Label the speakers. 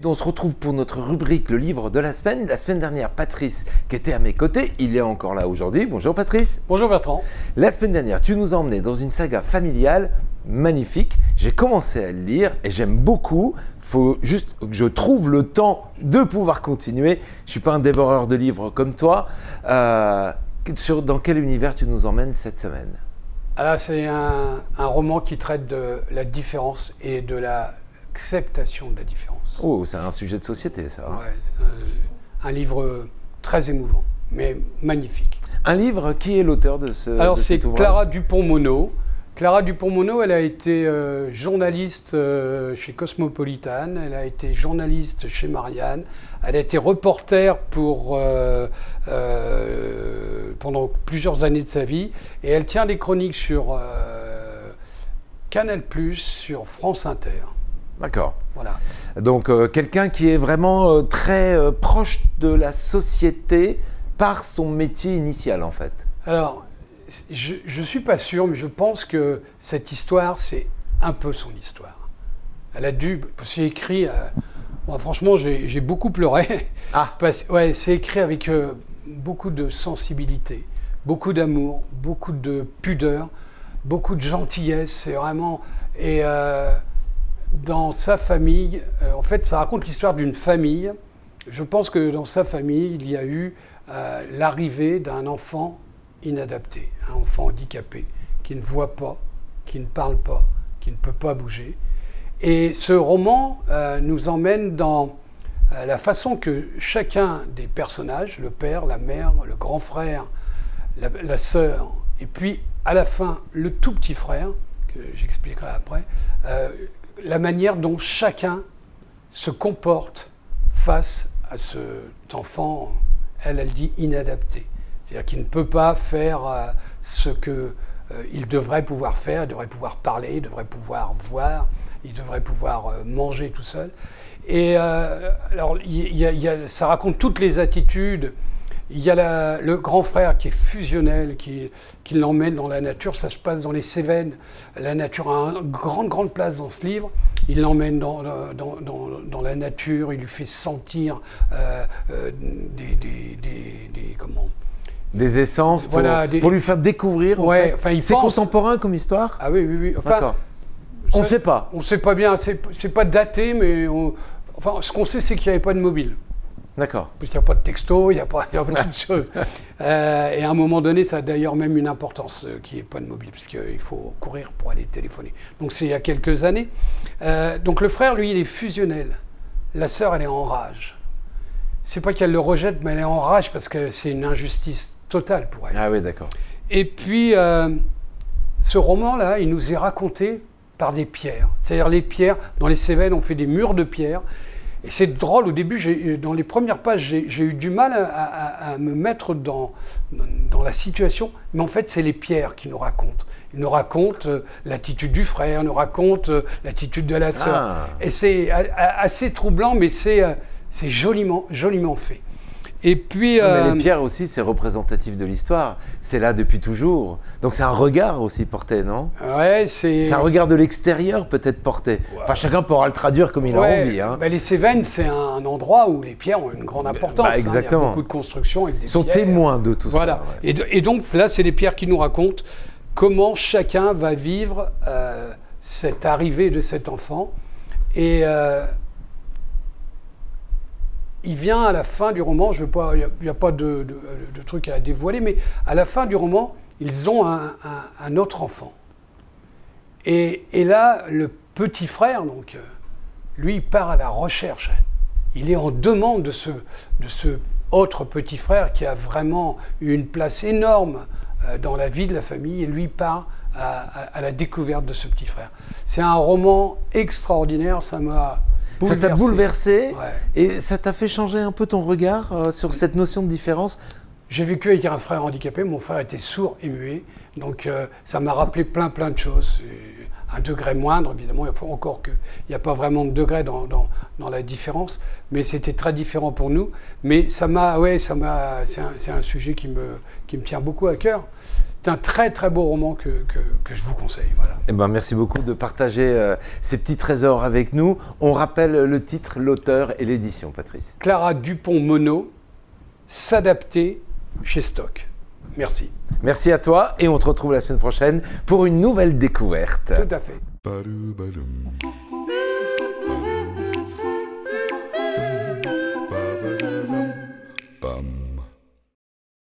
Speaker 1: On se retrouve pour notre rubrique Le livre de la semaine. La semaine dernière, Patrice, qui était à mes côtés, il est encore là aujourd'hui. Bonjour Patrice.
Speaker 2: Bonjour Bertrand.
Speaker 1: La semaine dernière, tu nous as emmenés dans une saga familiale magnifique. J'ai commencé à le lire et j'aime beaucoup. Il faut juste que je trouve le temps de pouvoir continuer. Je ne suis pas un dévoreur de livres comme toi. Dans quel univers tu nous emmènes cette semaine?
Speaker 2: Alors, c'est un roman qui traite de la différence et de l'acceptation de la différence.
Speaker 1: Oh, c'est un sujet de société, ça.
Speaker 2: Ouais, c'est un livre très émouvant, mais magnifique.
Speaker 1: Un livre, qui est l'auteur de ce ouvrage?
Speaker 2: Alors, c'est Clara Dupont-Mono. Clara Dupont-Mono, elle a été journaliste chez Cosmopolitan, elle a été journaliste chez Marianne, elle a été reporter pendant plusieurs années de sa vie, et elle tient des chroniques sur Canal+, sur France Inter.
Speaker 1: D'accord.
Speaker 2: Voilà.
Speaker 1: Donc, quelqu'un qui est vraiment très proche de la société par son métier initial, en fait.
Speaker 2: Alors, je ne suis pas sûr, mais je pense que cette histoire, c'est un peu son histoire. Elle a dû... C'est écrit... bon, franchement, j'ai beaucoup pleuré.
Speaker 1: Ah.
Speaker 2: Ouais, c'est écrit avec beaucoup de sensibilité, beaucoup d'amour, beaucoup de pudeur, beaucoup de gentillesse. C'est vraiment... Et dans sa famille... en fait, ça raconte l'histoire d'une famille. Je pense que dans sa famille, il y a eu l'arrivée d'un enfant inadapté, un enfant handicapé, qui ne voit pas, qui ne parle pas, qui ne peut pas bouger. Et ce roman nous emmène dans la façon que chacun des personnages, le père, la mère, le grand frère, la sœur, et puis à la fin le tout petit frère, que j'expliquerai après, la manière dont chacun se comporte face à cet enfant, elle dit inadapté. C'est-à-dire qu'il ne peut pas faire ce qu'il devrait pouvoir faire, il devrait pouvoir parler, il devrait pouvoir voir, il devrait pouvoir manger tout seul. Et alors, ça raconte toutes les attitudes. Il y a le grand frère qui est fusionnel, qui l'emmène dans la nature. Ça se passe dans les Cévennes. La nature a une grande place dans ce livre. Il l'emmène dans la nature, il lui fait sentir
Speaker 1: des essences pour,
Speaker 2: voilà,
Speaker 1: pour lui faire découvrir.
Speaker 2: Ouais,
Speaker 1: en fait. C'est contemporain comme histoire?
Speaker 2: Ah oui, oui, oui. Enfin,
Speaker 1: on ne sait pas. On
Speaker 2: ne sait pas bien. C'est pas daté, mais enfin, ce qu'on sait, c'est qu'il n'y avait pas de mobile.
Speaker 1: D'accord.
Speaker 2: Il n'y a pas de texto, il n'y a pas beaucoup de choses. Et à un moment donné, ça a d'ailleurs même une importance qu'il n'y ait pas de mobile, parce qu'il faut courir pour aller téléphoner. Donc c'est il y a quelques années. Donc le frère, lui, il est fusionnel. La sœur, elle est en rage. C'est pas qu'elle le rejette, mais elle est en rage parce que c'est une injustice totale pour elle.
Speaker 1: Ah oui, d'accord.
Speaker 2: Et puis, ce roman-là, il nous est raconté par des pierres. C'est-à-dire les pierres, dans les Cévennes, on fait des murs de pierres. Et c'est drôle, au début, dans les premières pages, j'ai eu du mal à me mettre dans la situation. Mais en fait, c'est les pierres qui nous racontent. Ils nous racontent l'attitude du frère, nous racontent l'attitude de la sœur. Ah. Et c'est assez troublant, mais c'est joliment fait. Et puis,
Speaker 1: mais les pierres aussi, c'est représentatif de l'histoire. C'est là depuis toujours. Donc c'est un regard aussi porté, non?
Speaker 2: Ouais, c'est un
Speaker 1: regard de l'extérieur peut-être porté. Ouais. Enfin, chacun pourra le traduire comme il a envie. Hein.
Speaker 2: Bah, les Cévennes, c'est un endroit où les pierres ont une grande importance.
Speaker 1: Bah, exactement.
Speaker 2: Hein. Il y a beaucoup de constructions avec des
Speaker 1: Ils sont
Speaker 2: pierres.
Speaker 1: Témoins de tout
Speaker 2: voilà.
Speaker 1: Ça. Ouais.
Speaker 2: Et donc là, c'est les pierres qui nous racontent comment chacun va vivre cette arrivée de cet enfant. Et il vient à la fin du roman, il n'y a pas de truc à dévoiler, mais à la fin du roman, ils ont un autre enfant. Et là, le petit frère, donc, lui, il part à la recherche. Il est en demande de ce autre petit frère qui a vraiment une place énorme dans la vie de la famille, et lui part à la découverte de ce petit frère. C'est un roman extraordinaire, ça m'a...
Speaker 1: Ça t'a bouleversé,
Speaker 2: ouais.
Speaker 1: Et ça t'a fait changer un peu ton regard sur cette notion de différence?
Speaker 2: J'ai vécu avec un frère handicapé, mon frère était sourd et muet, donc ça m'a rappelé plein de choses. Un degré moindre, évidemment, il faut encore qu'il n'y a pas vraiment de degré dans la différence, mais c'était très différent pour nous. Mais c'est un sujet qui me tient beaucoup à cœur. C'est un très beau roman que je vous conseille. Voilà.
Speaker 1: Eh ben, merci beaucoup de partager ces petits trésors avec nous. On rappelle le titre, l'auteur et l'édition, Patrice.
Speaker 2: Clara Dupont-Mono, S'adapter chez Stock. Merci.
Speaker 1: Merci à toi et on te retrouve la semaine prochaine pour une nouvelle découverte.
Speaker 2: Tout à fait.